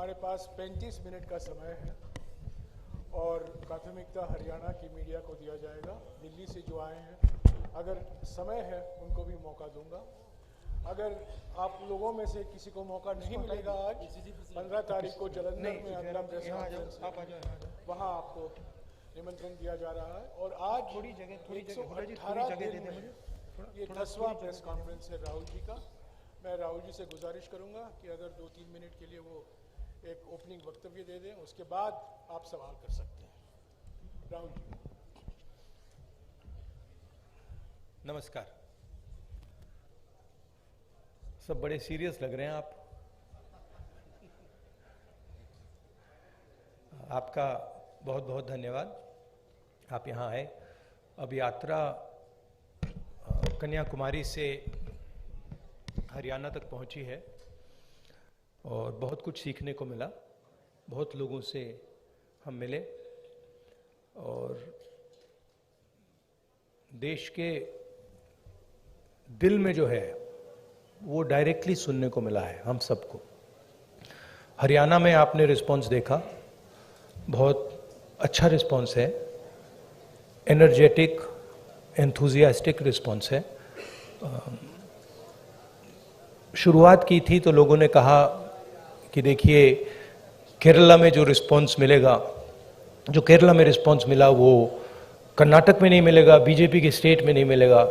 हमारे पास 35 मिनट का समय है और प्राथमिकता हरियाणा की मीडिया को दिया जाएगा। दिल्ली से जो आए हैं, अगर समय है उनको भी मौका दूंगा। अगर आप लोगों में से किसी को मौका नहीं मिलेगा, आज 15 तारीख को जलंधर में अगला प्रेस कॉन्फ्रेंस है, वहाँ आपको निमंत्रण दिया जा रहा है। और आज 118 दिन में ये 10वां प्रेस कॉन्फ्रेंस है राहुल जी का। मैं राहुल जी से गुजारिश करूंगा कि अगर 2-3 मिनट के लिए वो एक ओपनिंग वक्तव्य दे दें, उसके बाद आप सवाल कर सकते हैं। राहुल जी। नमस्कार। सब बड़े सीरियस लग रहे हैं आप। आपका बहुत बहुत धन्यवाद, आप यहाँ आए। अब यात्रा कन्याकुमारी से हरियाणा तक पहुंची है और बहुत कुछ सीखने को मिला। बहुत लोगों से हम मिले और देश के दिल में जो है वो डायरेक्टली सुनने को मिला है हम सबको। हरियाणा में आपने रिस्पॉन्स देखा, बहुत अच्छा रिस्पॉन्स है, एनर्जेटिक, एंथुजियास्टिक रिस्पॉन्स है। शुरुआत की थी तो लोगों ने कहा कि देखिए केरला में जो रिस्पॉन्स मिलेगा, जो केरला में रिस्पॉन्स मिला वो कर्नाटक में नहीं मिलेगा, बीजेपी के स्टेट में नहीं मिलेगा।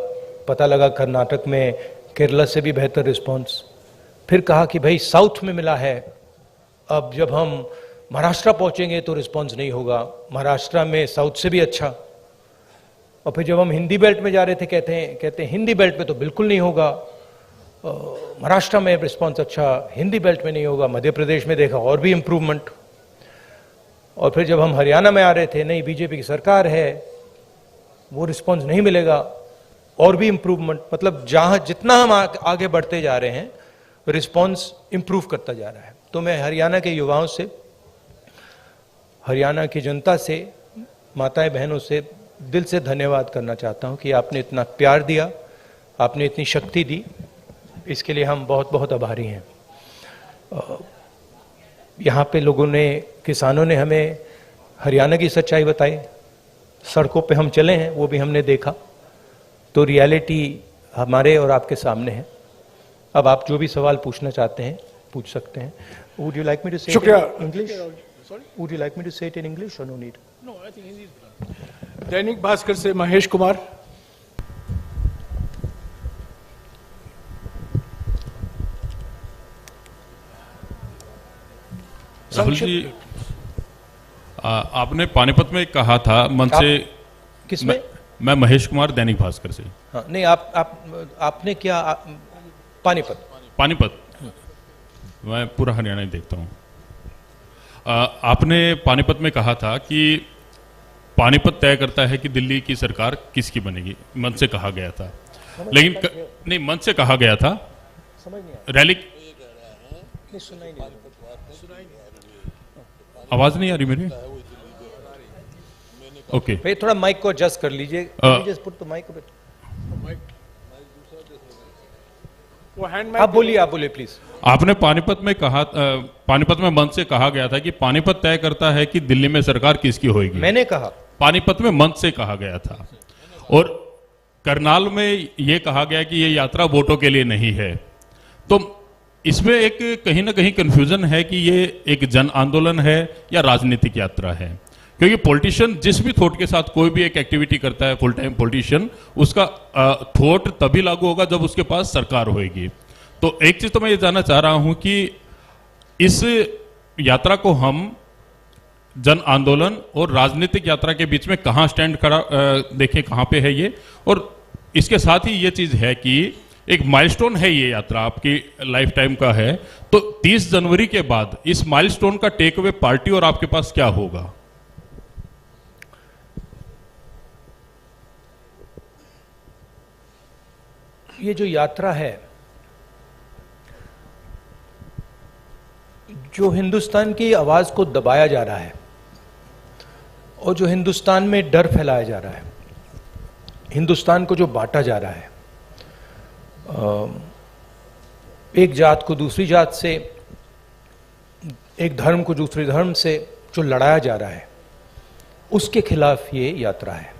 पता लगा कर्नाटक में केरला से भी बेहतर रिस्पॉन्स। फिर कहा कि भाई साउथ में मिला है, अब जब हम महाराष्ट्र पहुंचेंगे तो रिस्पॉन्स नहीं होगा, महाराष्ट्र में साउथ से भी अच्छा। और फिर जब हम हिंदी बेल्ट में जा रहे थे कहते हैं हिंदी बेल्ट में तो बिल्कुल नहीं होगा, महाराष्ट्र में रिस्पॉन्स अच्छा, हिंदी बेल्ट में नहीं होगा। मध्य प्रदेश में देखा और भी इम्प्रूवमेंट। और फिर जब हम हरियाणा में आ रहे थे, नहीं बीजेपी की सरकार है, वो रिस्पॉन्स नहीं मिलेगा, और भी इम्प्रूवमेंट। मतलब जहां जितना हम आगे बढ़ते जा रहे हैं रिस्पॉन्स इम्प्रूव करता जा रहा है। तो मैं हरियाणा के युवाओं से, हरियाणा की जनता से, माताएं बहनों से दिल से धन्यवाद करना चाहता हूं कि आपने इतना प्यार दिया, आपने इतनी शक्ति दी, इसके लिए हम बहुत बहुत आभारी हैं। यहाँ पे लोगों ने, किसानों ने हमें हरियाणा की सच्चाई बताई, सड़कों पे हम चले हैं वो भी हमने देखा। तो रियलिटी हमारे और आपके सामने है। अब आप जो भी सवाल पूछना चाहते हैं पूछ सकते हैं। Would you like me to say it in English? Would you like me to say it in English और no need? No, I think Hindi is better. Dainik Bhaskar से महेश कुमार। राहुल जी, आपने पानीपत में कहा था मन से। किसमें? मैं महेश कुमार, दैनिक भास्कर से। हाँ, नहीं आपने क्या पानीपत मैं पूरा हरियाणा ही देखता हूँ। आपने पानीपत में कहा था कि पानीपत तय करता है कि दिल्ली की सरकार किसकी बनेगी, मन से कहा गया था। लेकिन नहीं, मन से कहा गया था। रैली आवाज नहीं आ रही मेरी? ओके, भाई थोड़ा माइक को एडजस्ट कर लीजिए। Just put the mic a bit. आप बोलिए प्लीज। आपने पानीपत में कहा, पानीपत में मंच से कहा गया था कि पानीपत तय करता है कि दिल्ली में सरकार किसकी होगी। मैंने कहा पानीपत में मंच से कहा गया था। और करनाल में यह कहा गया कि यह यात्रा वोटों के लिए नहीं है। तो इसमें एक कहीं ना कहीं कंफ्यूजन है कि ये एक जन आंदोलन है या राजनीतिक यात्रा है। क्योंकि पॉलिटिशियन जिस भी थॉट के साथ कोई भी एक एक्टिविटी करता है, फुल टाइम पॉलिटिशियन, उसका थॉट तभी लागू होगा जब उसके पास सरकार होगी। तो एक चीज तो मैं ये जानना चाह रहा हूं कि इस यात्रा को हम जन आंदोलन और राजनीतिक यात्रा के बीच में कहां स्टैंड खड़ा देखें, कहां पे है ये। और इसके साथ ही ये चीज है कि एक माइलस्टोन है ये यात्रा, आपकी लाइफ टाइम का है। तो 30 जनवरी के बाद इस माइलस्टोन का टेक अवे पार्टी और आपके पास क्या होगा? ये जो यात्रा है, जो हिंदुस्तान की आवाज को दबाया जा रहा है और जो हिंदुस्तान में डर फैलाया जा रहा है, हिंदुस्तान को जो बांटा जा रहा है, एक जात को दूसरी जात से, एक धर्म को दूसरे धर्म से जो लड़ाया जा रहा है, उसके खिलाफ ये यात्रा है।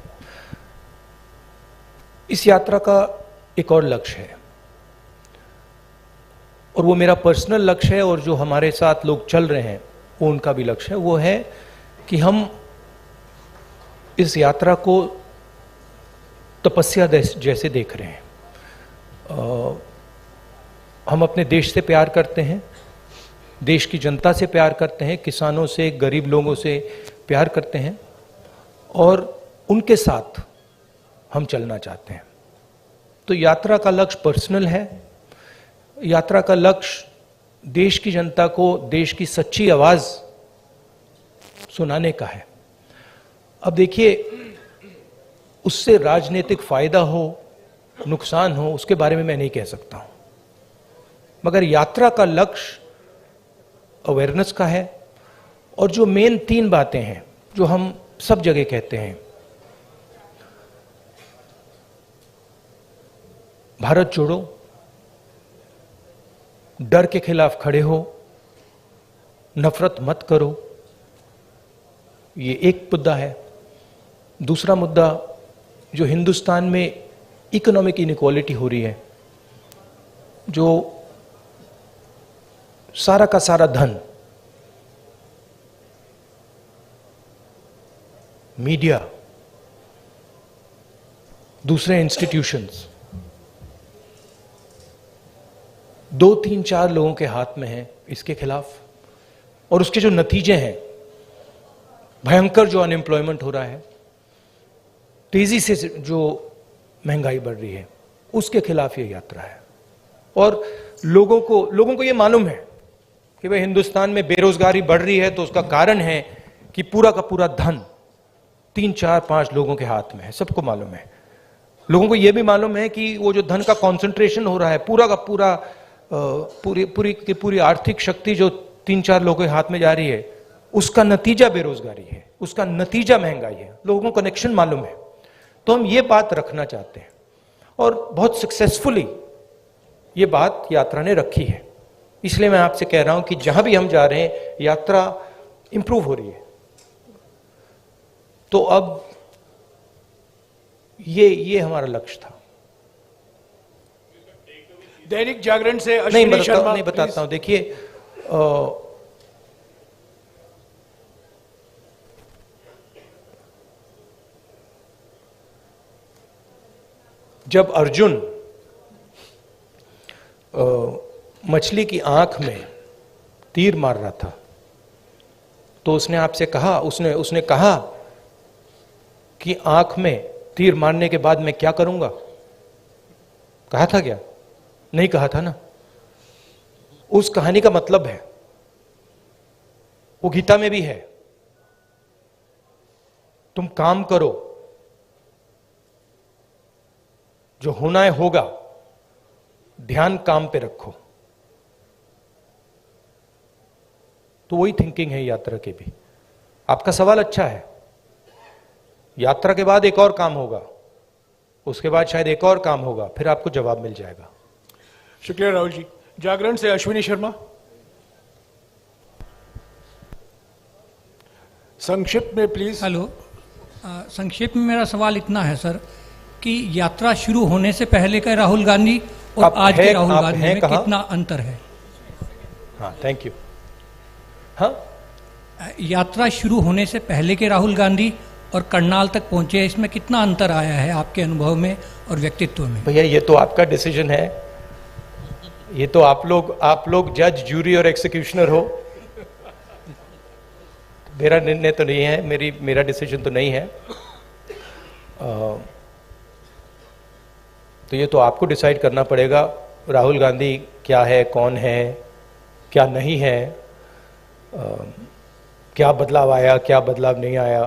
इस यात्रा का एक और लक्ष्य है, और वो मेरा पर्सनल लक्ष्य है, और जो हमारे साथ लोग चल रहे हैं वो उनका भी लक्ष्य है। वो है कि हम इस यात्रा को तपस्या जैसे देख रहे हैं। हम अपने देश से प्यार करते हैं, देश की जनता से प्यार करते हैं, किसानों से, गरीब लोगों से प्यार करते हैं, और उनके साथ हम चलना चाहते हैं। तो यात्रा का लक्ष्य पर्सनल है। यात्रा का लक्ष्य देश की जनता को देश की सच्ची आवाज सुनाने का है। अब देखिए, उससे राजनीतिक फायदा हो, नुकसान हो, उसके बारे में मैं नहीं कह सकता हूं, मगर यात्रा का लक्ष्य अवेयरनेस का है। और जो मेन 3 बातें हैं जो हम सब जगह कहते हैं, भारत जोड़ो, डर के खिलाफ खड़े हो, नफरत मत करो, ये एक मुद्दा है। दूसरा मुद्दा, जो हिंदुस्तान में इकोनॉमिक इनइक्वालिटी हो रही है, जो सारा का सारा धन मीडिया, दूसरे इंस्टीट्यूशंस, 2, 3, 4 लोगों के हाथ में है, इसके खिलाफ। और उसके जो नतीजे हैं, भयंकर जो अनएम्प्लॉयमेंट हो रहा है, तेजी से जो महंगाई बढ़ रही है, उसके खिलाफ ये यात्रा है। और लोगों को ये मालूम है कि भाई हिंदुस्तान में बेरोजगारी बढ़ रही है, तो उसका कारण है कि पूरा का पूरा धन 3, 4, 5 लोगों के हाथ में है। सबको मालूम है। लोगों को यह भी मालूम है कि वो जो धन का कॉन्सेंट्रेशन हो रहा है, पूरा का पूरा पूरी आर्थिक शक्ति जो 3-4 लोगों के हाथ में जा रही है, उसका नतीजा बेरोजगारी है, उसका नतीजा महंगाई है। लोगों को कनेक्शन मालूम है। तो हम ये बात रखना चाहते हैं, और बहुत सक्सेसफुली ये बात यात्रा ने रखी है। इसलिए मैं आपसे कह रहा हूं कि जहां भी हम जा रहे हैं, यात्रा इंप्रूव हो रही है। तो अब ये हमारा लक्ष्य था। दैनिक जागरण से अश्विनी शर्मा, नहीं बताता हूं। देखिए, जब अर्जुन मछली की आंख में तीर मार रहा था, तो उसने आपसे कहा, उसने कहा कि आंख में तीर मारने के बाद मैं क्या करूंगा? कहा था क्या? नहीं कहा था ना। उस कहानी का मतलब है, वो गीता में भी है, तुम काम करो, जो होना है होगा, ध्यान काम पे रखो। तो वही थिंकिंग है यात्रा की भी। आपका सवाल अच्छा है। यात्रा के बाद एक और काम होगा, उसके बाद शायद एक और काम होगा, फिर आपको जवाब मिल जाएगा। शुक्रिया राहुल जी। जागरण से अश्विनी शर्मा, संक्षिप्त में प्लीज। हेलो, संक्षेप में मेरा सवाल इतना है सर कि यात्रा शुरू होने से पहले का राहुल गांधी और आज के राहुल गांधी में कितना अंतर है? हाँ, थैंक यू। हाँ, यात्रा शुरू होने से पहले के राहुल गांधी और करनाल तक पहुंचे, इसमें कितना अंतर आया है आपके अनुभव में और व्यक्तित्व में? भैया, ये तो आपका डिसीजन है। ये तो आप लोग जज, जूरी और एक्सिक्यूशनर हो। मेरा निर्णय तो नहीं है, मेरा डिसीजन तो नहीं है। तो ये तो आपको डिसाइड करना पड़ेगा राहुल गांधी क्या है, कौन है, क्या नहीं है, क्या बदलाव आया, क्या बदलाव नहीं आया।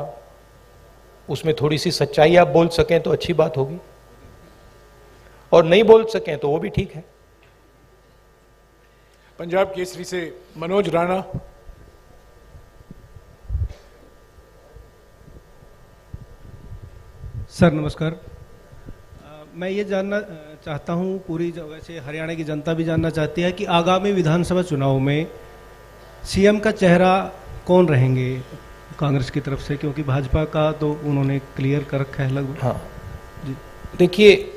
उसमें थोड़ी सी सच्चाई आप बोल सकें तो अच्छी बात होगी, और नहीं बोल सकें तो वो भी ठीक है। पंजाब केसरी से मनोज राणा। सर नमस्कार। मैं ये जानना चाहता हूँ, पूरी वैसे हरियाणा की जनता भी जानना चाहती है कि आगामी विधानसभा चुनाव में सीएम का चेहरा कौन रहेंगे कांग्रेस की तरफ से, क्योंकि भाजपा का तो उन्होंने क्लियर कर रखा है लगभग। हाँ जी, देखिए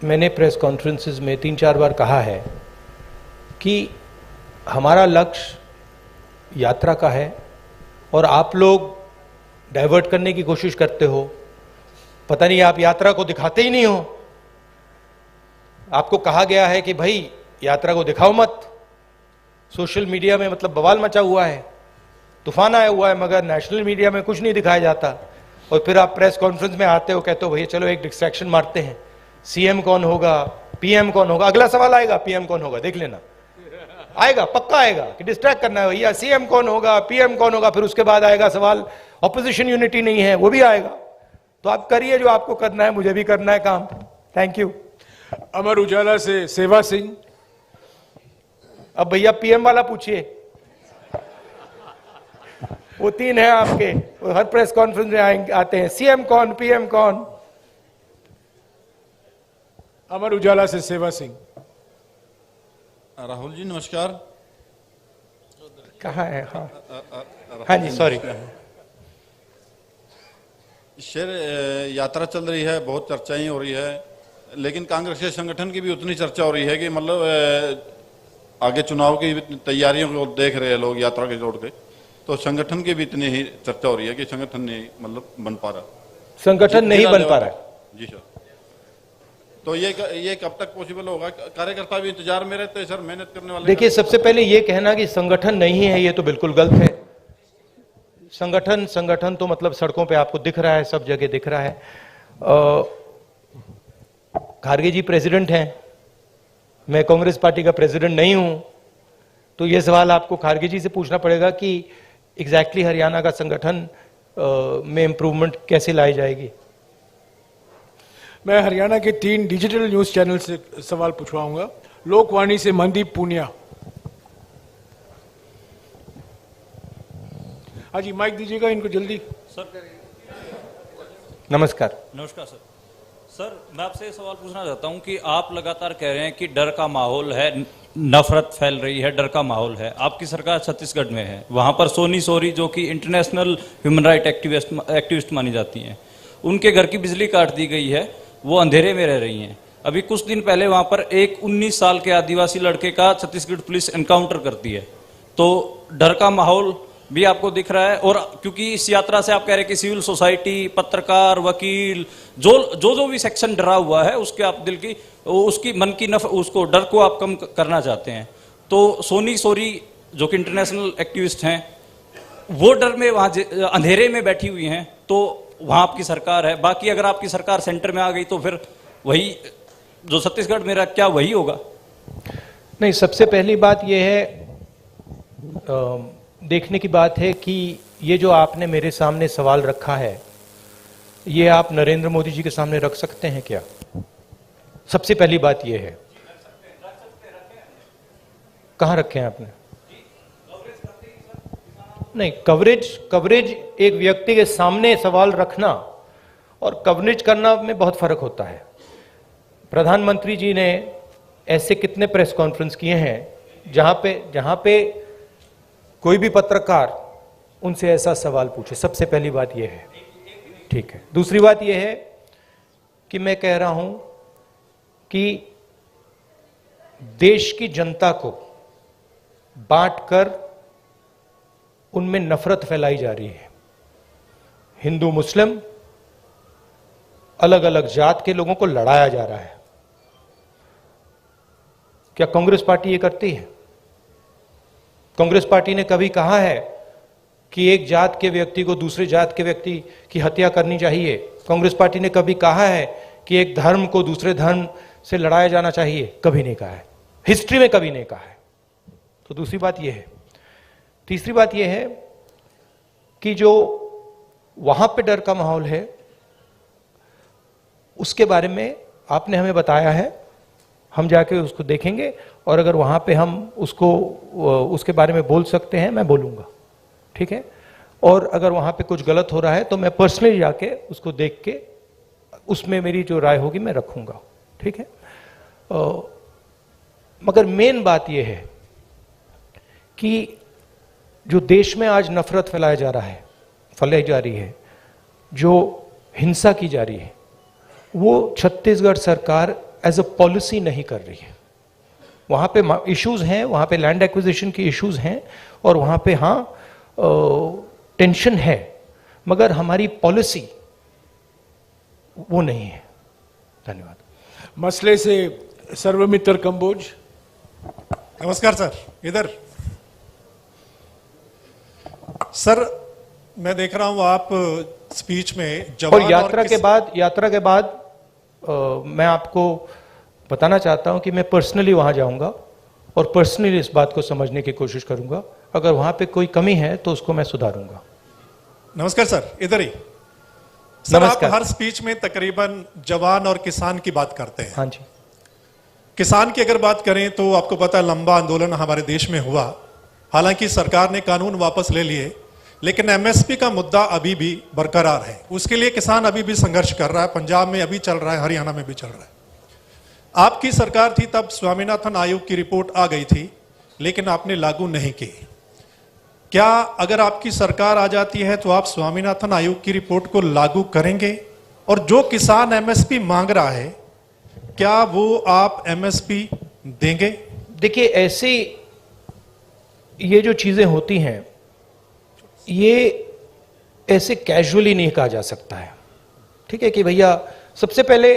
मैंने प्रेस कॉन्फ्रेंसेस में 3-4 बार कहा है कि हमारा लक्ष्य यात्रा का है और आप लोग डाइवर्ट करने की कोशिश करते हो। पता नहीं आप यात्रा को दिखाते ही नहीं हो। आपको कहा गया है कि भाई यात्रा को दिखाओ मत। सोशल मीडिया में मतलब बवाल मचा हुआ है, तूफान आया हुआ है, मगर नेशनल मीडिया में कुछ नहीं दिखाया जाता। और फिर आप प्रेस कॉन्फ्रेंस में आते हो, कहते हो भैया चलो एक डिस्ट्रैक्शन मारते हैं, सीएम कौन होगा, पीएम कौन होगा। अगला सवाल आएगा पीएम कौन होगा, देख लेना, आएगा पक्का आएगा कि डिस्ट्रैक्ट करना है भैया, सीएम कौन होगा, पीएम कौन होगा। फिर उसके बाद आएगा सवाल ऑपोजिशन यूनिटी नहीं है, वो भी आएगा। तो आप करिए जो आपको करना है, मुझे भी करना है काम। Thank you. अमर उजाला से सेवा सिंह। अब भैया पीएम वाला पूछिए, वो 3 है आपके, वो हर प्रेस कॉन्फ्रेंस में आते हैं, सीएम कौन, पीएम कौन। अमर उजाला से सेवा सिंह। राहुल जी नमस्कार। कहाँ है? हाँ हाँ जी, सॉरी। शेर यात्रा चल रही है, बहुत चर्चाएं हो रही है, लेकिन कांग्रेस के संगठन की भी उतनी चर्चा हो रही है कि मतलब आगे चुनाव की तैयारियों को देख रहे हैं लोग यात्रा के जोड़ के, तो संगठन की भी इतनी ही चर्चा हो रही है कि संगठन नहीं मतलब बन पा रहा, संगठन नहीं बन पा रहा है। जी सर। तो ये कब तक पॉसिबल होगा? कार्यकर्ता भी इंतजार में रहते हैं सर, मेहनत करने वाले। देखिए सबसे पहले ये कहना कि संगठन नहीं है, ये तो बिल्कुल गलत है। संगठन तो मतलब सड़कों पे आपको दिख रहा है, सब जगह दिख रहा है। खारगे जी प्रेसिडेंट हैं, मैं कांग्रेस पार्टी का प्रेसिडेंट नहीं हूं, तो ये सवाल आपको खारगे जी से पूछना पड़ेगा कि एग्जैक्टली हरियाणा का संगठन में इंप्रूवमेंट कैसे लाई जाएगी। मैं हरियाणा के 3 डिजिटल न्यूज चैनल से सवाल पूछवाऊंगा। लोकवाणी से मनदीप पूनिया। हाँ जी, माइक दीजिएगा इनको जल्दी। सर नमस्कार। नमस्कार सर। सर मैं आपसे ये सवाल पूछना चाहता हूं कि आप लगातार कह रहे हैं कि डर का माहौल है, नफरत फैल रही है, डर का माहौल है। आपकी सरकार छत्तीसगढ़ में है, वहां पर सोनी सोरी जो कि इंटरनेशनल ह्यूमन राइट एक्टिविस्ट मानी जाती हैं, उनके घर की बिजली काट दी गई है, वो अंधेरे में रह रही हैं। अभी कुछ दिन पहले वहां पर एक 19 साल के आदिवासी लड़के का छत्तीसगढ़ पुलिस एनकाउंटर करती है। तो डर का माहौल भी आपको दिख रहा है, और क्योंकि इस यात्रा से आप कह रहे हैं कि सिविल सोसाइटी, पत्रकार, वकील, जो भी सेक्शन डरा हुआ है, उसके आप दिल की उसकी मन की उसको डर को आप कम करना चाहते हैं। तो सोनी सोरी जो कि इंटरनेशनल एक्टिविस्ट हैं, वो डर में वहां अंधेरे में बैठी हुई हैं, तो वहां आपकी सरकार है। बाकी अगर आपकी सरकार सेंटर में आ गई तो फिर वही जो छत्तीसगढ़ में क्या वही होगा? नहीं, सबसे पहली बात यह है, देखने की बात है कि ये जो आपने मेरे सामने सवाल रखा है, ये आप नरेंद्र मोदी जी के सामने रख सकते हैं क्या? सबसे पहली बात यह है। कहां रखे हैं आपने? नहीं, कवरेज एक व्यक्ति के सामने सवाल रखना और कवरेज करना में बहुत फर्क होता है। प्रधानमंत्री जी ने ऐसे कितने प्रेस कॉन्फ्रेंस किए हैं जहां पे कोई भी पत्रकार उनसे ऐसा सवाल पूछे। सबसे पहली बात यह है, ठीक है। दूसरी बात यह है कि मैं कह रहा हूं कि देश की जनता को बांटकर उनमें नफरत फैलाई जा रही है। हिंदू मुस्लिम, अलग अलग जात के लोगों को लड़ाया जा रहा है। क्या कांग्रेस पार्टी ये करती है? कांग्रेस पार्टी ने कभी कहा है कि एक जात के व्यक्ति को दूसरे जात के व्यक्ति की हत्या करनी चाहिए? कांग्रेस पार्टी ने कभी कहा है कि एक धर्म को दूसरे धर्म से लड़ाया जाना चाहिए? कभी नहीं कहा है, हिस्ट्री में कभी नहीं कहा है। तो दूसरी बात यह है। तीसरी बात यह है कि जो वहां पे डर का माहौल है, उसके बारे में आपने हमें बताया है, हम जाके उसको देखेंगे, और अगर वहां पे हम उसके बारे में बोल सकते हैं, मैं बोलूंगा, ठीक है। और अगर वहां पे कुछ गलत हो रहा है तो मैं पर्सनली जाके उसको देख के उसमें मेरी जो राय होगी मैं रखूंगा, ठीक है। मगर मेन बात यह है कि जो देश में आज नफरत फैलाई जा रही है, जो हिंसा की जा रही है, वो छत्तीसगढ़ सरकार एज अ पॉलिसी नहीं कर रही है। वहाँ पे इश्यूज हैं, वहाँ पे लैंड एक्विजिशन की इश्यूज हैं और वहाँ पे टेंशन है, मगर हमारी पॉलिसी वो नहीं है। धन्यवाद। मसले से सर्वमित्र कंबोज। नमस्कार सर। इधर सर, मैं देख रहा हूं आप स्पीच में जवान और यात्रा के बाद मैं आपको बताना चाहता हूं कि मैं पर्सनली वहां जाऊंगा और पर्सनली इस बात को समझने की कोशिश करूंगा। अगर वहां पे कोई कमी है तो उसको मैं सुधारूंगा। नमस्कार सर, इधर ही। सर, आप हर स्पीच में तकरीबन जवान और किसान की बात करते हैं। हाँ जी। किसान की अगर बात करें तो आपको पता है लंबा आंदोलन हमारे देश में हुआ, हालांकि सरकार ने कानून वापस ले लिए, लेकिन एमएसपी का मुद्दा अभी भी बरकरार है। उसके लिए किसान अभी भी संघर्ष कर रहा है। पंजाब में अभी चल रहा है, हरियाणा में भी चल रहा है। आपकी सरकार थी तब स्वामीनाथन आयोग की रिपोर्ट आ गई थी, लेकिन आपने लागू नहीं की। क्या अगर आपकी सरकार आ जाती है तो आप स्वामीनाथन आयोग की रिपोर्ट को लागू करेंगे? और जो किसान एमएसपी मांग रहा है, क्या वो आप एमएसपी देंगे? देखिए, ऐसी ये जो चीजें होती हैं, ये ऐसे कैजुअली नहीं कहा जा सकता है। ठीक है कि भैया, सबसे पहले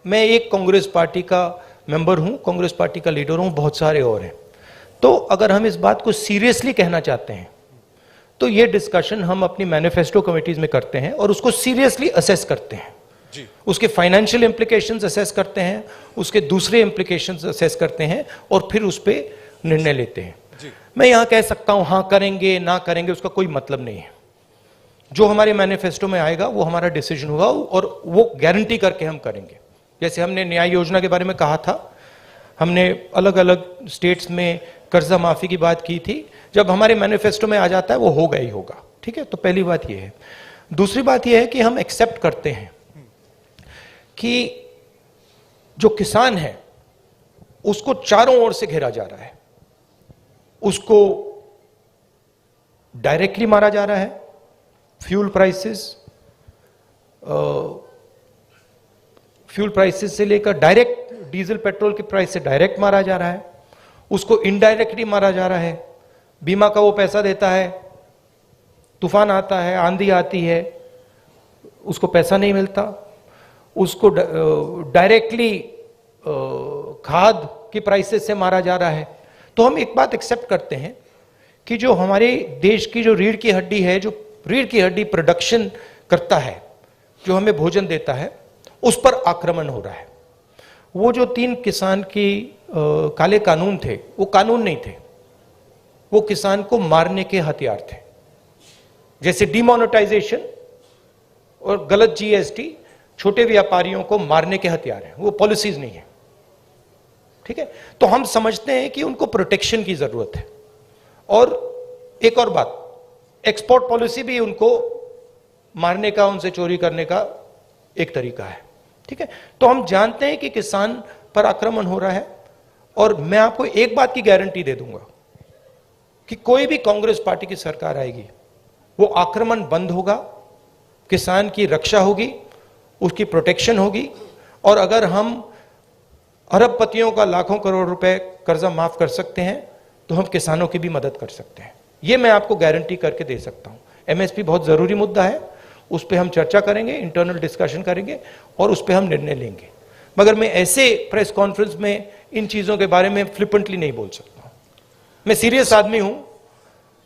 मैं एक कांग्रेस पार्टी का मेंबर हूं, कांग्रेस पार्टी का लीडर हूं, बहुत सारे और हैं। तो अगर हम इस बात को सीरियसली कहना चाहते हैं तो ये डिस्कशन हम अपनी मैनिफेस्टो कमिटीज में करते हैं और उसको सीरियसली असेस करते हैं जी। उसके फाइनेंशियल इंप्लीकेशंस असेस करते हैं, उसके दूसरे इंप्लीकेशंस असेस करते हैं और फिर उस पर निर्णय लेते हैं जी। मैं यहां कह सकता हूं हाँ करेंगे ना करेंगे, उसका कोई मतलब नहीं है। जो हमारे मैनिफेस्टो में आएगा वो हमारा डिसीजन होगा और वो गारंटी करके हम करेंगे। जैसे हमने न्याय योजना के बारे में कहा था, हमने अलग अलग स्टेट्स में कर्जा माफी की बात की थी। जब हमारे मैनिफेस्टो में आ जाता है वो होगा ही होगा। ठीक है, तो पहली बात ये है। दूसरी बात ये है कि हम एक्सेप्ट करते हैं कि जो किसान है उसको चारों ओर से घेरा जा रहा है। उसको डायरेक्टली मारा जा रहा है, फ्यूल प्राइसेस से लेकर डायरेक्ट डीजल पेट्रोल के प्राइस से डायरेक्ट मारा जा रहा है। उसको इनडायरेक्टली मारा जा रहा है। बीमा का वो पैसा देता है, तूफान आता है, आंधी आती है, उसको पैसा नहीं मिलता। उसको डायरेक्टली खाद की प्राइसेस से मारा जा रहा है। तो हम एक बात एक्सेप्ट करते हैं कि जो हमारे देश की जो रीढ़ की हड्डी है, जो रीढ़ की हड्डी प्रोडक्शन करता है, जो हमें भोजन देता है, उस पर आक्रमण हो रहा है। वो जो 3 किसान की काले कानून थे, वो कानून नहीं थे, वो किसान को मारने के हथियार थे। जैसे डिमोनेटाइजेशन और गलत जीएसटी छोटे व्यापारियों को मारने के हथियार हैं, वो पॉलिसीज नहीं है। ठीक है, तो हम समझते हैं कि उनको प्रोटेक्शन की जरूरत है। और एक और बात, एक्सपोर्ट पॉलिसी भी उनको मारने का, उनसे चोरी करने का एक तरीका है। ठीक है, तो हम जानते हैं कि किसान पर आक्रमण हो रहा है और मैं आपको एक बात की गारंटी दे दूंगा कि कोई भी कांग्रेस पार्टी की सरकार आएगी, वो आक्रमण बंद होगा, किसान की रक्षा होगी, उसकी प्रोटेक्शन होगी। और अगर हम अरबपतियों का लाखों करोड़ रुपए कर्जा माफ कर सकते हैं तो हम किसानों की भी मदद कर सकते हैं। ये मैं आपको गारंटी करके दे सकता हूं। एमएसपी बहुत जरूरी मुद्दा है, उस पर हम चर्चा करेंगे, इंटरनल डिस्कशन करेंगे और उस पर हम निर्णय लेंगे। मगर मैं ऐसे प्रेस कॉन्फ्रेंस में इन चीजों के बारे में फ्लिपेंटली नहीं बोल सकता। मैं सीरियस आदमी हूं।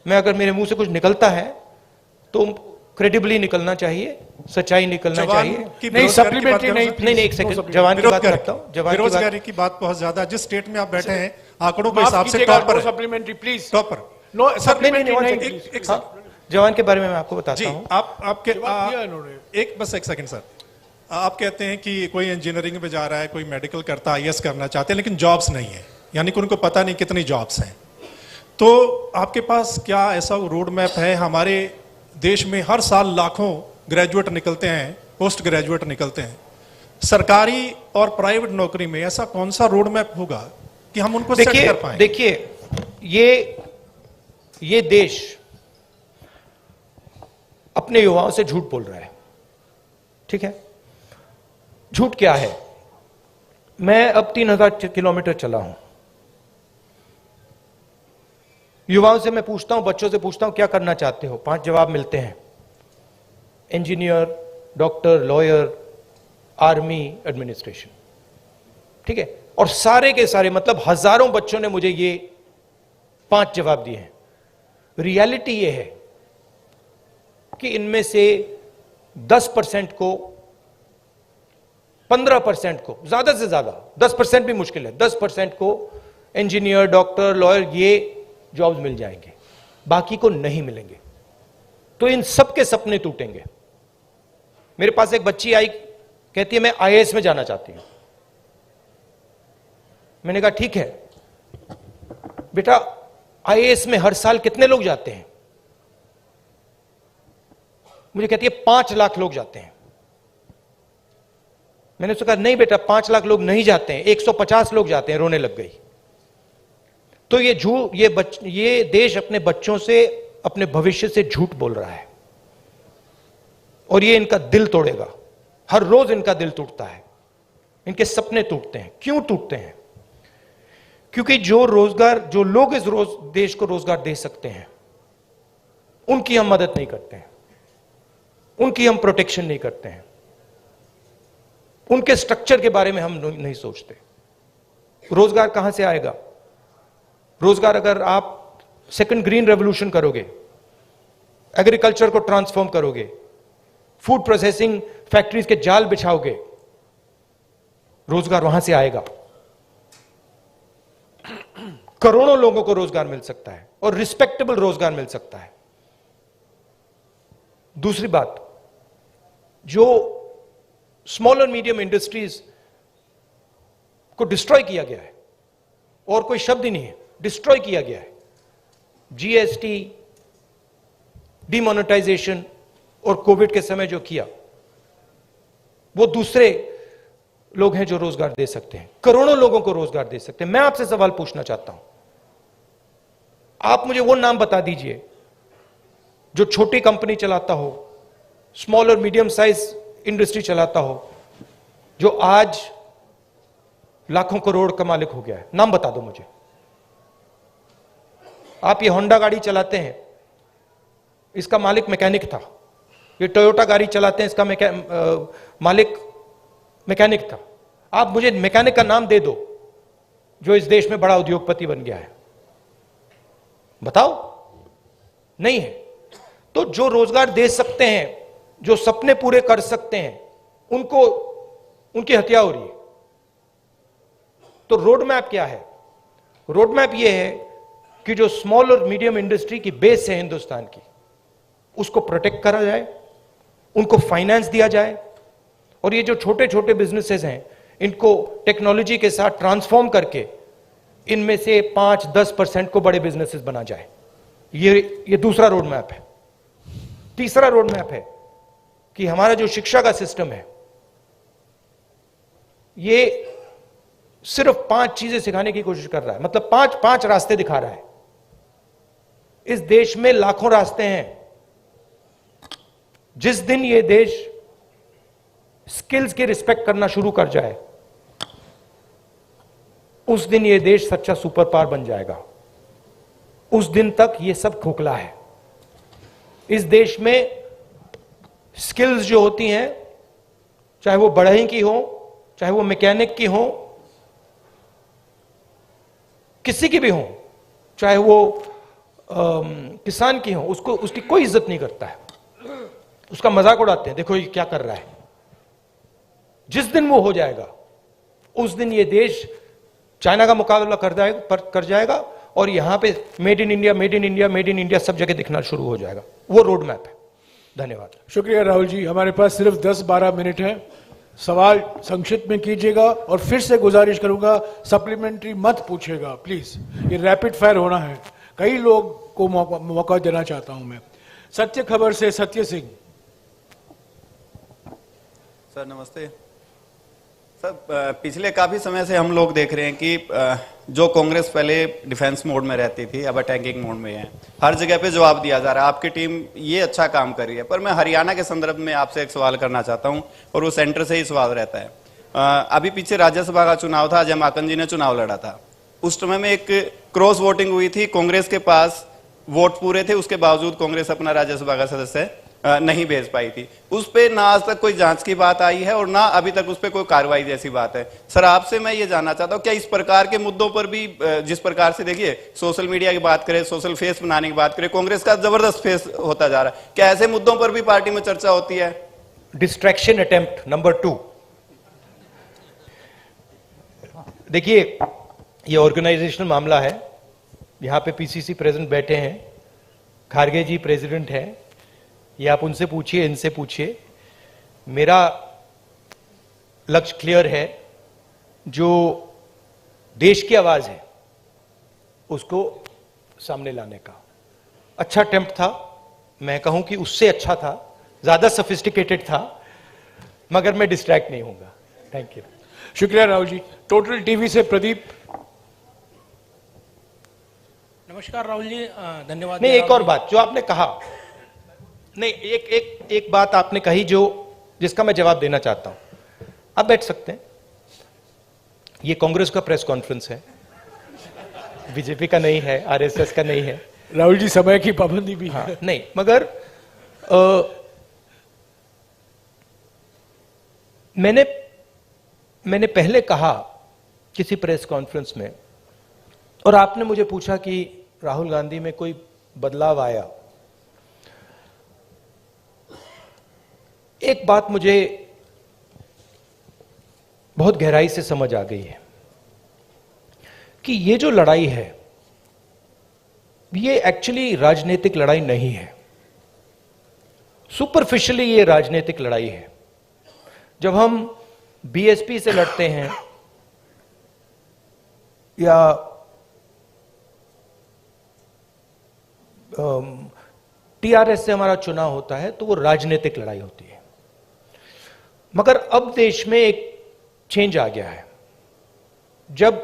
मैं अगर मेरे मुंह से कुछ निकलता है तो क्रेडिबली निकलना चाहिए, सच्चाई निकलना चाहिए। नहीं, सप्लीमेंट्री नहीं, एक सेकंड, जवान की बात करता हूं। बेरोजगारी की बात बहुत ज्यादा, जिस स्टेट में आप बैठे हैं आंकड़ों के हिसाब से टॉप पर, सप्लीमेंटरी प्लीज, टॉप पर। नो सप्लीमेंट्री नहीं। जवान के बारे में मैं आपको बताता हूं। एक सेकंड सर, आप कहते हैं कि कोई इंजीनियरिंग में जा रहा है, कोई मेडिकल करता है, आईएएस करना चाहते हैं, लेकिन जॉब्स नहीं है, यानी कि उनको पता नहीं कितनी जॉब्स हैं। तो आपके पास क्या ऐसा रोड मैप है? हमारे देश में हर साल लाखों ग्रेजुएट निकलते हैं, पोस्ट ग्रेजुएट निकलते हैं। सरकारी और प्राइवेट नौकरी में ऐसा कौन सा रोड मैप होगा कि हम उनको सेट कर पाएं? देखिए, ये ये देश अपने युवाओं से झूठ बोल रहा है। ठीक है, झूठ क्या है? मैं अब 3000 किलोमीटर चला हूं, युवाओं से मैं पूछता हूं, बच्चों से पूछता हूं क्या करना चाहते हो, 5 जवाब मिलते हैं, engineer, doctor, lawyer, army, administration. ठीक है, और सारे के सारे मतलब हजारों बच्चों ने मुझे ये 5 जवाब दिए हैं। रियलिटी ये है कि इनमें से 10% को, 15% को, ज्यादा से ज्यादा 10% भी मुश्किल है, 10% को इंजीनियर, डॉक्टर, लॉयर ये जॉब्स मिल जाएंगे, बाकी को नहीं मिलेंगे। तो इन सबके सपने टूटेंगे। मेरे पास एक बच्ची आई, कहती है मैं आईएएस में जाना चाहती हूं। मैंने कहा ठीक है बेटा, आईएएस में हर साल कितने लोग जाते हैं? मुझे कहती है 5 लाख लोग जाते हैं। मैंने उससे कहा नहीं बेटा, 5 लाख लोग नहीं जाते हैं, 150 लोग जाते हैं। रोने लग गई। तो ये देश अपने बच्चों से, अपने भविष्य से झूठ बोल रहा है और ये इनका दिल तोड़ेगा। हर रोज इनका दिल टूटता है, इनके सपने टूटते हैं। क्यों टूटते हैं? क्योंकि जो लोग इस देश को रोजगार दे सकते हैं, उनकी हम मदद नहीं करते हैं, उनकी हम प्रोटेक्शन नहीं करते हैं, उनके स्ट्रक्चर के बारे में हम नहीं सोचते। रोजगार कहां से आएगा? रोजगार अगर आप सेकंड ग्रीन रेवोल्यूशन करोगे, एग्रीकल्चर को ट्रांसफॉर्म करोगे, फूड प्रोसेसिंग फैक्ट्रीज के जाल बिछाओगे, रोजगार वहां से आएगा। करोड़ों लोगों को रोजगार मिल सकता है और रिस्पेक्टेबल रोजगार मिल सकता है। दूसरी बात, जो स्मॉल और मीडियम इंडस्ट्रीज को डिस्ट्रॉय किया गया है, और कोई शब्द ही नहीं है, डिस्ट्रॉय किया गया है। जीएसटी, डिमोनेटाइजेशन और कोविड के समय जो किया, वो दूसरे लोग हैं जो रोजगार दे सकते हैं, करोड़ों लोगों को रोजगार दे सकते हैं। मैं आपसे सवाल पूछना चाहता हूं, आप मुझे वो नाम बता दीजिए जो छोटी कंपनी चलाता हो, स्मॉल और मीडियम साइज इंडस्ट्री चलाता हो, जो आज लाखों करोड़ का मालिक हो गया है। नाम बता दो मुझे। आप ये होंडा गाड़ी चलाते हैं, इसका मालिक मैकेनिक था। ये टोयोटा गाड़ी चलाते हैं, इसका मालिक मैकेनिक था। आप मुझे मैकेनिक का नाम दे दो जो इस देश में बड़ा उद्योगपति बन गया है, बताओ। नहीं है। तो जो रोजगार दे सकते हैं, जो सपने पूरे कर सकते हैं, उनकी हत्या हो रही है। तो रोड मैप क्या है? रोड मैप यह है कि जो स्मॉल और मीडियम इंडस्ट्री की बेस है हिंदुस्तान की, उसको प्रोटेक्ट करा जाए, उनको फाइनेंस दिया जाए, और ये जो छोटे छोटे बिजनेसेस हैं, इनको टेक्नोलॉजी के साथ ट्रांसफॉर्म करके इनमें से 5-10% को बड़े बिजनेसेस बना जाए। ये दूसरा रोड मैप है। तीसरा रोड मैप है कि हमारा जो शिक्षा का सिस्टम है, ये सिर्फ 5 चीजें सिखाने की कोशिश कर रहा है, मतलब 5 रास्ते दिखा रहा है। इस देश में लाखों रास्ते हैं। जिस दिन ये देश स्किल्स की रिस्पेक्ट करना शुरू कर जाए, उस दिन ये देश सच्चा सुपर पावर बन जाएगा। उस दिन तक ये सब खोखला है। इस देश में स्किल्स जो होती हैं, चाहे वो बढ़ई की हो, चाहे वो मैकेनिक की हो, किसी की भी हो, चाहे वो किसान की हो, उसकी कोई इज्जत नहीं करता है, उसका मजाक उड़ाते हैं, देखो ये क्या कर रहा है। जिस दिन वो हो जाएगा, उस दिन ये देश चाइना का मुकाबला कर जाएगा और यहां पे made in India, made in India, made in India सब जगह दिखना शुरू हो जाएगा। वो रोड मैप है। धन्यवाद। शुक्रिया राहुल जी। हमारे पास सिर्फ 10-12 मिनट है। सवाल संक्षिप्त में कीजिएगा और फिर से गुजारिश करूंगा सप्लीमेंट्री मत पूछिएगा प्लीज। ये रैपिड फायर होना है। कई लोग को मौका देना चाहता हूं मैं। सत्य खबर से सत्य सिंह। सर नमस्ते सर पिछले काफी समय से हम लोग देख रहे हैं कि जो कांग्रेस पहले डिफेंस मोड में रहती थी अब अटैकिंग मोड में है, हर जगह पे जवाब दिया जा रहा है। आपकी टीम ये अच्छा काम कर रही है, पर मैं हरियाणा के संदर्भ में आपसे एक सवाल करना चाहता हूं और वो सेंटर से ही सवाल रहता है। अभी पीछे राज्यसभा का चुनाव था, अजय माकन जी ने चुनाव लड़ा था। उस समय में एक क्रॉस वोटिंग हुई थी, कांग्रेस के पास वोट पूरे थे, उसके बावजूद कांग्रेस अपना राज्यसभा का सदस्य नहीं भेज पाई थी। उस पे ना आज तक कोई जांच की बात आई है और ना अभी तक उस पे कोई कार्रवाई जैसी बात है। सर आपसे मैं ये जानना चाहता हूं, क्या इस प्रकार के मुद्दों पर भी, जिस प्रकार से देखिए सोशल मीडिया की बात करें, सोशल फेस बनाने की बात करें, कांग्रेस का जबरदस्त फेस होता जा रहा है, क्या ऐसे मुद्दों पर भी पार्टी में चर्चा होती है? Distraction attempt number 2। देखिए ये ऑर्गेनाइजेशनल मामला है, यहां पे पीसीसी प्रेसिडेंट बैठे हैं, खारगे जी प्रेसिडेंट हैं, ये आप उनसे पूछिए, इनसे पूछिए। मेरा लक्ष्य क्लियर है, जो देश की आवाज है उसको सामने लाने का। अच्छा अटेम्प्ट था, मैं कहूं कि उससे अच्छा था, ज्यादा सोफिस्टिकेटेड था, मगर मैं डिस्ट्रैक्ट नहीं होऊंगा। Thank you. शुक्रिया राहुल जी। टोटल टीवी से प्रदीप। नमस्कार राहुल जी, धन्यवाद। नहीं, एक और बात जो आपने कहा, नहीं एक बात आपने कही जो जिसका मैं जवाब देना चाहता हूं। आप बैठ सकते हैं, ये कांग्रेस का प्रेस कॉन्फ्रेंस है, बीजेपी का नहीं है, आरएसएस का नहीं है। राहुल जी समय की पाबंदी भी है। नहीं, मगर मैंने पहले कहा किसी प्रेस कॉन्फ्रेंस में, और आपने मुझे पूछा कि राहुल गांधी में कोई बदलाव आया। एक बात मुझे बहुत गहराई से समझ आ गई है कि ये जो लड़ाई है ये एक्चुअली राजनीतिक लड़ाई नहीं है। सुपरफिशियली ये राजनीतिक लड़ाई है। जब हम बीएसपी से लड़ते हैं या टीआरएस से हमारा चुनाव होता है तो वो राजनीतिक लड़ाई होती है। मगर अब देश में एक चेंज आ गया है। जब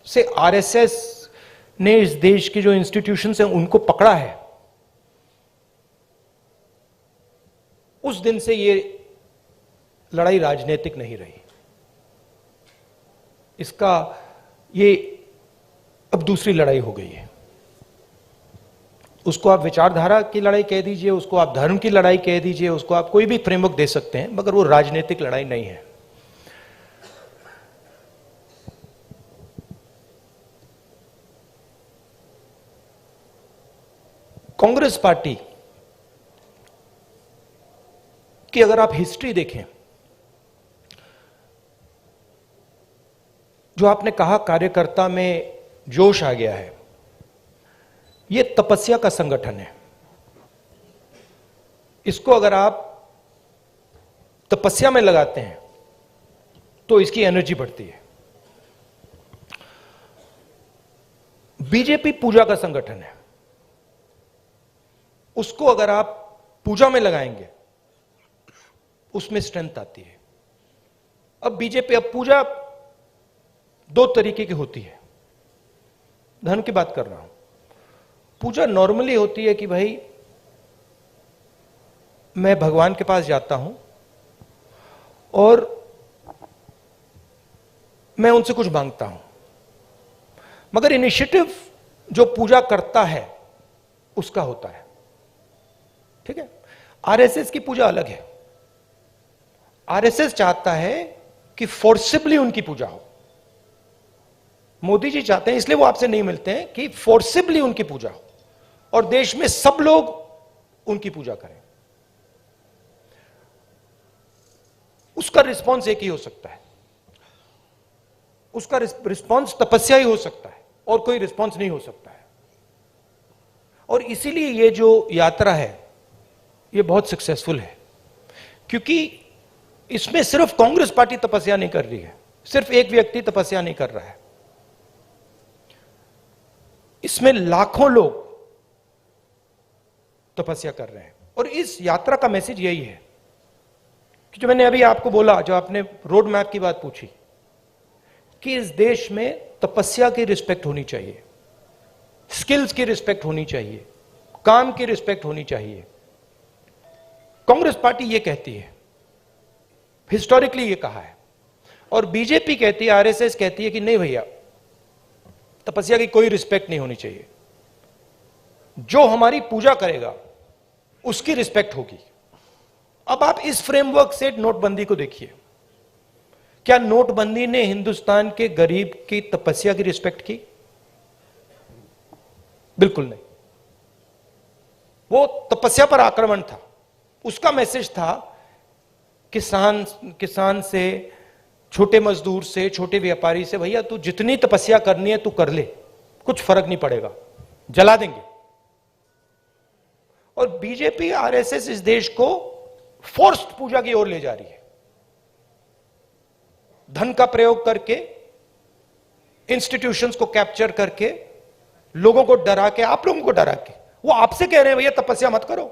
से आरएसएस ने इस देश की जो इंस्टीट्यूशंस हैं उनको पकड़ा है, उस दिन से ये लड़ाई राजनीतिक नहीं रही। इसका ये अब दूसरी लड़ाई हो गई है। उसको आप विचारधारा की लड़ाई कह दीजिए, उसको आप धर्म की लड़ाई कह दीजिए, उसको आप कोई भी फ्रेमवर्क दे सकते हैं, मगर वो राजनीतिक लड़ाई नहीं है। कांग्रेस पार्टी की अगर आप हिस्ट्री देखें, जो आपने कहा कार्यकर्ता में जोश आ गया है, ये तपस्या का संगठन है। इसको अगर आप तपस्या में लगाते हैं तो इसकी एनर्जी बढ़ती है। बीजेपी पूजा का संगठन है, उसको अगर आप पूजा में लगाएंगे उसमें स्ट्रेंथ आती है। अब बीजेपी, अब पूजा दो तरीके की होती है, धर्म की बात कर रहा हूं। पूजा नॉर्मली होती है कि भाई मैं भगवान के पास जाता हूं और मैं उनसे कुछ मांगता हूं। मगर इनिशिएटिव जो पूजा करता है उसका होता है, ठीक है। आरएसएस की पूजा अलग है। आरएसएस चाहता है कि फोर्सिबली उनकी पूजा हो। मोदी जी चाहते हैं, इसलिए वो आपसे नहीं मिलते हैं, कि फोर्सिबली उनकी पूजा हो और देश में सब लोग उनकी पूजा करें। उसका रिस्पॉन्स एक ही हो सकता है, उसका रिस्पॉन्स तपस्या ही हो सकता है और कोई रिस्पॉन्स नहीं हो सकता है। और इसीलिए ये जो यात्रा है ये बहुत सक्सेसफुल है, क्योंकि इसमें सिर्फ कांग्रेस पार्टी तपस्या नहीं कर रही है, सिर्फ एक व्यक्ति तपस्या नहीं कर रहा है, इसमें लाखों लोग तपस्या कर रहे हैं। और इस यात्रा का मैसेज यही है कि जो मैंने अभी आपको बोला, जो आपने रोड मैप की बात पूछी, कि इस देश में तपस्या की रिस्पेक्ट होनी चाहिए, स्किल्स की रिस्पेक्ट होनी चाहिए, काम की रिस्पेक्ट होनी चाहिए। कांग्रेस पार्टी ये कहती है, हिस्टोरिकली ये कहा है, और बीजेपी कहती है, आरएसएस कहती है कि नहीं भैया, तपस्या की कोई रिस्पेक्ट नहीं होनी चाहिए, जो हमारी पूजा करेगा उसकी रिस्पेक्ट होगी। अब आप इस फ्रेमवर्क से नोटबंदी को देखिए, क्या नोटबंदी ने हिंदुस्तान के गरीब की तपस्या की रिस्पेक्ट की? बिल्कुल नहीं। वो तपस्या पर आक्रमण था। उसका मैसेज था किसान से, छोटे मजदूर से, छोटे व्यापारी से, भैया तू जितनी तपस्या करनी है तू कर ले, कुछ फर्क नहीं पड़ेगा, जला देंगे। और बीजेपी आरएसएस इस देश को फोर्स्ड पूजा की ओर ले जा रही है, धन का प्रयोग करके, इंस्टीट्यूशंस को कैप्चर करके, लोगों को डरा के, आप लोगों को डरा के। वो आपसे कह रहे हैं भैया तपस्या मत करो,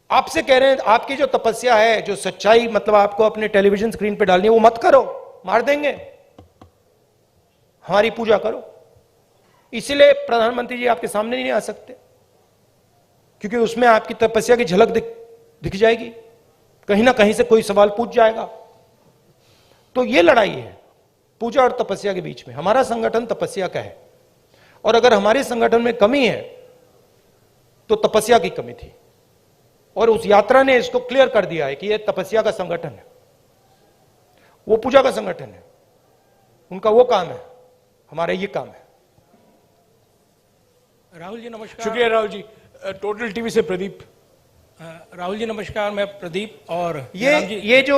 आपसे कह रहे हैं आपकी जो तपस्या है, जो सच्चाई मतलब आपको अपने टेलीविजन स्क्रीन पे डालनी है, वो मत करो, मार देंगे, हमारी पूजा करो। इसीलिए प्रधानमंत्री जी आपके सामने नहीं आ सकते, क्योंकि उसमें आपकी तपस्या की झलक दिख जाएगी, कहीं ना कहीं से कोई सवाल पूछ जाएगा। तो ये लड़ाई है पूजा और तपस्या के बीच में। हमारा संगठन तपस्या का है, और अगर हमारे संगठन में कमी है तो तपस्या की कमी थी, और उस यात्रा ने इसको क्लियर कर दिया है कि यह तपस्या का संगठन है, वो पूजा का संगठन है। उनका वो काम है, हमारा ये काम है। राहुल जी नमस्कार। शुक्रिया राहुल जी। टोटल टीवी से प्रदीप। राहुल जी नमस्कार, मैं प्रदीप। और ये जो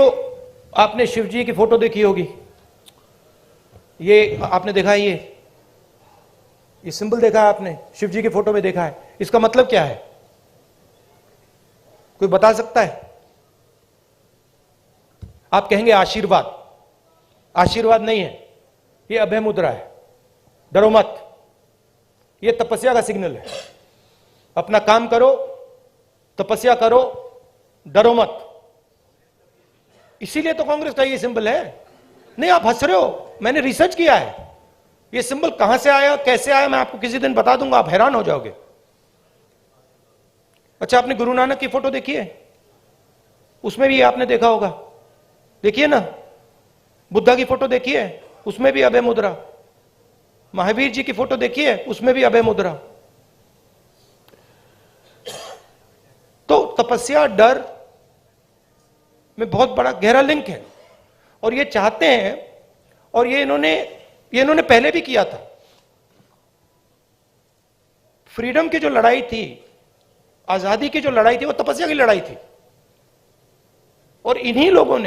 आपने शिव जी की फोटो देखी होगी, ये आपने देखा है, ये सिंबल देखा है आपने, शिव जी की फोटो में देखा है, इसका मतलब क्या है? कोई बता सकता है? आप कहेंगे आशीर्वाद। आशीर्वाद नहीं है, ये अभय मुद्रा है, डरो मत। ये तपस्या का सिग्नल है। अपना काम करो, तपस्या करो, डरो मत। इसीलिए तो कांग्रेस का ये सिंबल है। नहीं, आप हंस रहे हो, मैंने रिसर्च किया है। ये सिंबल कहां से आया, कैसे आया, मैं आपको किसी दिन बता दूंगा, आप हैरान हो जाओगे। अच्छा, आपने गुरु नानक की फोटो देखी है? उसमें भी आपने देखा होगा, देखिए ना। बुद्धा की फोटो देखी है, उसमें भी अभय मुद्रा। महावीर जी की फोटो देखी है, उसमें भी अभय मुद्रा। तो तपस्या डर में बहुत बड़ा गहरा लिंक है, और ये चाहते हैं, और ये इन्होंने पहले भी किया था। फ्रीडम की जो लड़ाई थी, आजादी की जो लड़ाई थी, वो तपस्या की लड़ाई थी, और इन्हीं लोगों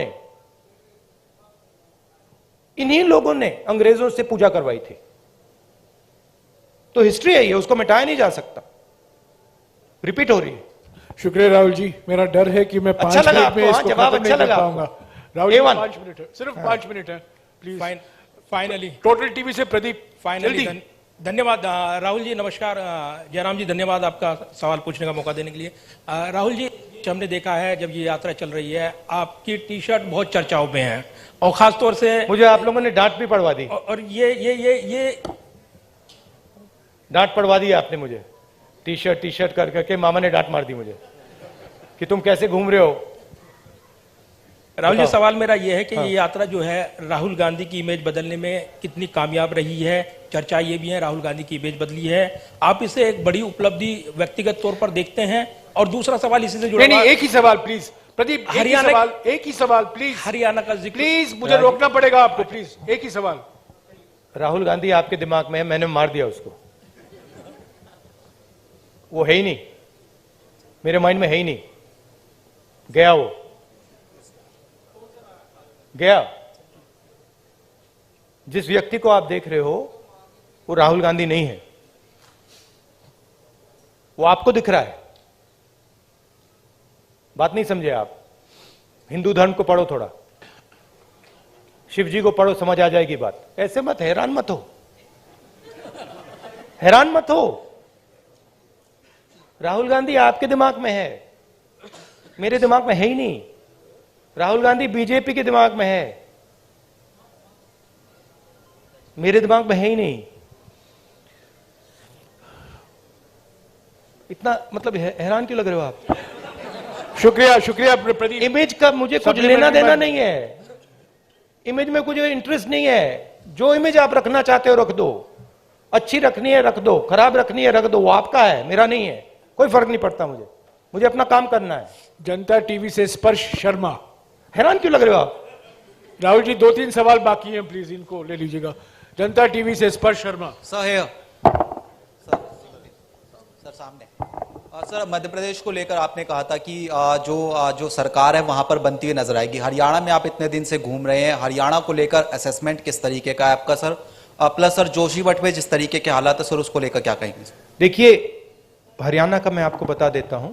ने अंग्रेजों से पूजा करवाई थी। तो हिस्ट्री है ये, उसको मिटाया नहीं जा सकता, रिपीट हो रही है। शुक्रिया राहुल जी। मेरा डर है कि मैं 5 मिनट में इसको खत्म नहीं कर पाऊंगा। राहुल जी 5 मिनट है, सिर्फ 5 मिनट है, प्लीज। फाइनली टोटल टीवी से प्रदीप। फाइनली धन्यवाद राहुल जी। नमस्कार जयराम जी, धन्यवाद आपका सवाल पूछने का मौका देने के लिए। राहुल जी, हमने देखा है जब ये यात्रा चल रही है, आपकी टी शर्ट बहुत चर्चाओं में है, और खासतौर से मुझे आप लोगों ने डांट भी पड़वा दी। और ये डांट पड़वा दी आपने मुझे, टी शर्ट कर करके मामा ने डांट मार दी मुझे कि तुम कैसे घूम रहे हो। राहुल जी, सवाल मेरा यह है कि ये यात्रा जो है राहुल गांधी की इमेज बदलने में कितनी कामयाब रही है? चर्चा ये भी है राहुल गांधी की इमेज बदली है, आप इसे एक बड़ी उपलब्धि व्यक्तिगत तौर पर देखते हैं? और दूसरा सवाल इसी से जुड़ा नहीं, एक ही सवाल प्लीज प्रदीप, एक ही सवाल प्लीज। हरियाणा का जिक्र प्लीज, मुझे रोकना पड़ेगा आपको, प्लीज एक ही सवाल। राहुल गांधी आपके दिमाग में है, मैंने मार दिया उसको, वो है ही नहीं, मेरे माइंड में है ही नहीं, गया, वो गया। जिस व्यक्ति को आप देख रहे हो वो राहुल गांधी नहीं है, वो आपको दिख रहा है। बात नहीं समझे आप? हिंदू धर्म को पढ़ो थोड़ा, शिव जी को पढ़ो, समझ आ जाएगी बात। ऐसे मत, हैरान मत हो, हैरान मत हो। राहुल गांधी आपके दिमाग में है, मेरे दिमाग में है ही नहीं। राहुल गांधी बीजेपी के दिमाग में है, मेरे दिमाग में है ही नहीं। इतना मतलब हैरान क्यों लग रहे हो आप? शुक्रिया शुक्रिया प्रदीप। इमेज का मुझे कुछ लेना देना नहीं है, इमेज में कुछ इंटरेस्ट नहीं है। जो इमेज आप रखना चाहते हो रख दो, अच्छी रखनी है रख दो, खराब रखनी है रख दो, वो आपका है, मेरा नहीं है, कोई फर्क नहीं पड़ता मुझे, मुझे अपना काम करना है। जनता टीवी से स्पर्श शर्मा। हैरान क्यों लग रहे हो आप? राहुल जी 2-3 सवाल बाकी हैं, प्लीज इनको ले लीजिएगा। जनता टीवी से स्पर्श शर्मा। सर सामने। सर, मध्य प्रदेश को लेकर आपने कहा था कि जो सरकार है वहां पर बनती हुई नजर आएगी। हरियाणा में आप इतने दिन से घूम रहे हैं, हरियाणा को लेकर असेसमेंट किस तरीके का है आपका सर? प्लस सर जोशीमठ में जिस तरीके के हालात है सर, उसको लेकर क्या कहेंगे? देखिए, हरियाणा का मैं आपको बता देता हूं,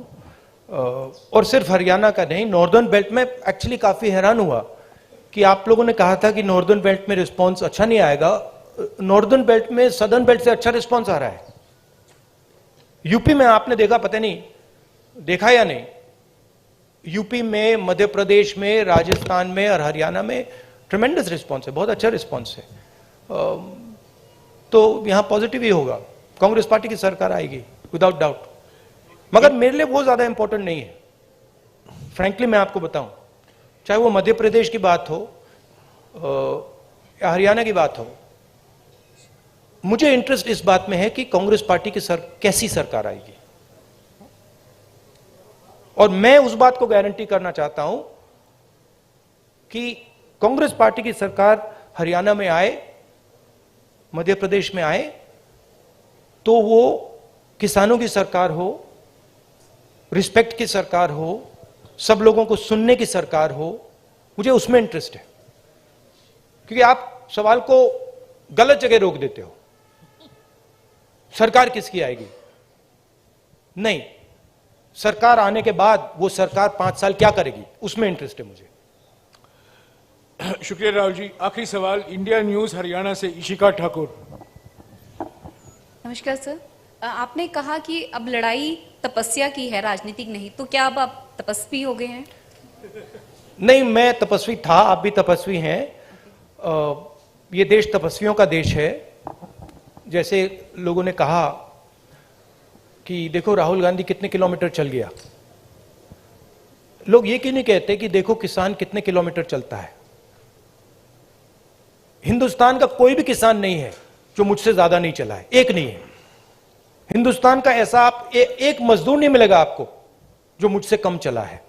और सिर्फ हरियाणा का नहीं, नॉर्दर्न बेल्ट में एक्चुअली काफी हैरान हुआ कि आप लोगों ने कहा था कि नॉर्दर्न बेल्ट में रिस्पॉन्स अच्छा नहीं आएगा। नॉर्दर्न बेल्ट में सदर्न बेल्ट से अच्छा रिस्पॉन्स आ रहा है। यूपी में आपने देखा, पता नहीं देखा या नहीं, यूपी में, मध्य प्रदेश में, राजस्थान में और हरियाणा में ट्रेमेंडस रिस्पॉन्स है, बहुत अच्छा रिस्पॉन्स है। तो यहां पॉजिटिव ही होगा, कांग्रेस पार्टी की सरकार आएगी विदाउट डाउट। मगर मेरे लिए बहुत ज्यादा इंपॉर्टेंट नहीं है, फ्रैंकली मैं आपको बताऊं, चाहे वो मध्य प्रदेश की बात हो या हरियाणा की बात हो। मुझे इंटरेस्ट इस बात में है कि कांग्रेस पार्टी की कैसी सरकार आएगी, और मैं उस बात को गारंटी करना चाहता हूं कि कांग्रेस पार्टी की सरकार हरियाणा में आए, मध्य प्रदेश में आए, तो वो किसानों की सरकार हो, रिस्पेक्ट की सरकार हो, सब लोगों को सुनने की सरकार हो। मुझे उसमें इंटरेस्ट है, क्योंकि आप सवाल को गलत जगह रोक देते हो। सरकार किसकी आएगी? नहीं, सरकार आने के बाद वो सरकार 5 साल क्या करेगी, उसमें इंटरेस्ट है मुझे। शुक्रिया राहुल जी। आखिरी सवाल इंडिया न्यूज हरियाणा से इशिका ठाकुर। नमस्कार सर, आपने कहा कि अब लड़ाई तपस्या की है, राजनीतिक नहीं, तो क्या अब आप तपस्वी हो गए हैं? नहीं, मैं तपस्वी था, आप भी तपस्वी हैं। ये देश तपस्वियों का देश है। जैसे लोगों ने कहा कि देखो राहुल गांधी कितने किलोमीटर चल गया, लोग ये क्यों नहीं कहते कि देखो किसान कितने किलोमीटर चलता है? हिंदुस्तान का कोई भी किसान नहीं है जो मुझसे ज्यादा नहीं चला है, एक नहीं है। हिंदुस्तान का ऐसा आप एक मजदूर नहीं मिलेगा आपको जो मुझसे कम चला है।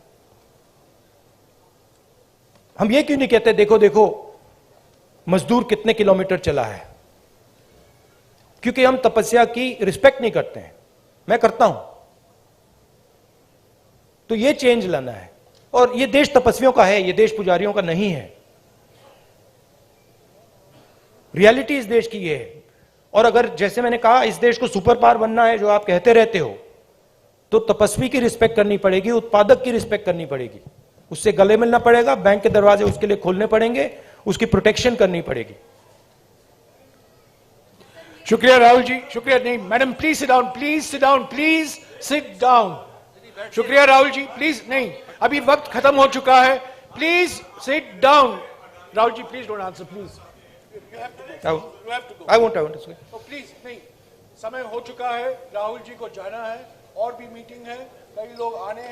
हम ये क्यों नहीं कहते देखो देखो मजदूर कितने किलोमीटर चला है? क्योंकि हम तपस्या की रिस्पेक्ट नहीं करते हैं, मैं करता हूं। तो ये चेंज लाना है, और ये देश तपस्वियों का है, ये देश पुजारियों का नहीं है। रियलिटी इस देश की ये है। और अगर जैसे मैंने कहा इस देश को सुपर पावर बनना है, जो आप कहते रहते हो, तो तपस्वी की रिस्पेक्ट करनी पड़ेगी, उत्पादक की रिस्पेक्ट करनी पड़ेगी, उससे गले मिलना पड़ेगा, बैंक के दरवाजे उसके लिए खोलने पड़ेंगे, उसकी प्रोटेक्शन करनी पड़ेगी। शुक्रिया राहुल जी, शुक्रिया। नहीं madam, please sit down, please sit down, please sit down. शुक्रिया राहुल जी, प्लीज। नहीं, अभी वक्त खत्म हो चुका है, please sit down. Rahul ji please don't answer, please. I won't say. तो प्लीज नहीं, समय हो चुका है, राहुल जी को जाना है, और भी मीटिंग है, कई लोग आने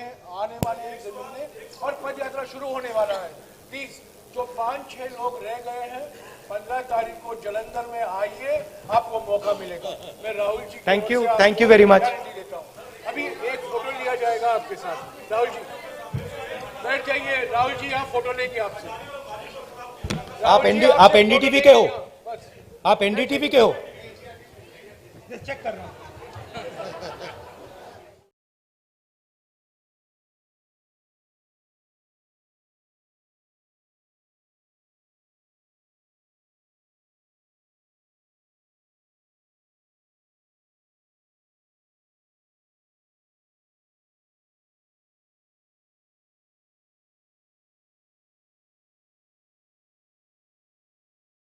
वाले हैं जमीन में, और पद यात्रा शुरू होने वाला है। प्लीज जो 5-6 लोग रह गए हैं, 15 तारीख को जलंधर में आइए, आपको मौका मिलेगा। मैं Rahul ji thank you very much. देता हूँ। अभी एक फोटो लिया जाएगा आपके साथ। राहुल जी बैठ जाइए, राहुल जी यहाँ फोटो लेंगे आपसे। आप एनडीटीवी के हो? आप एनडीटीवी के हो? चेक कर रहा हूँ।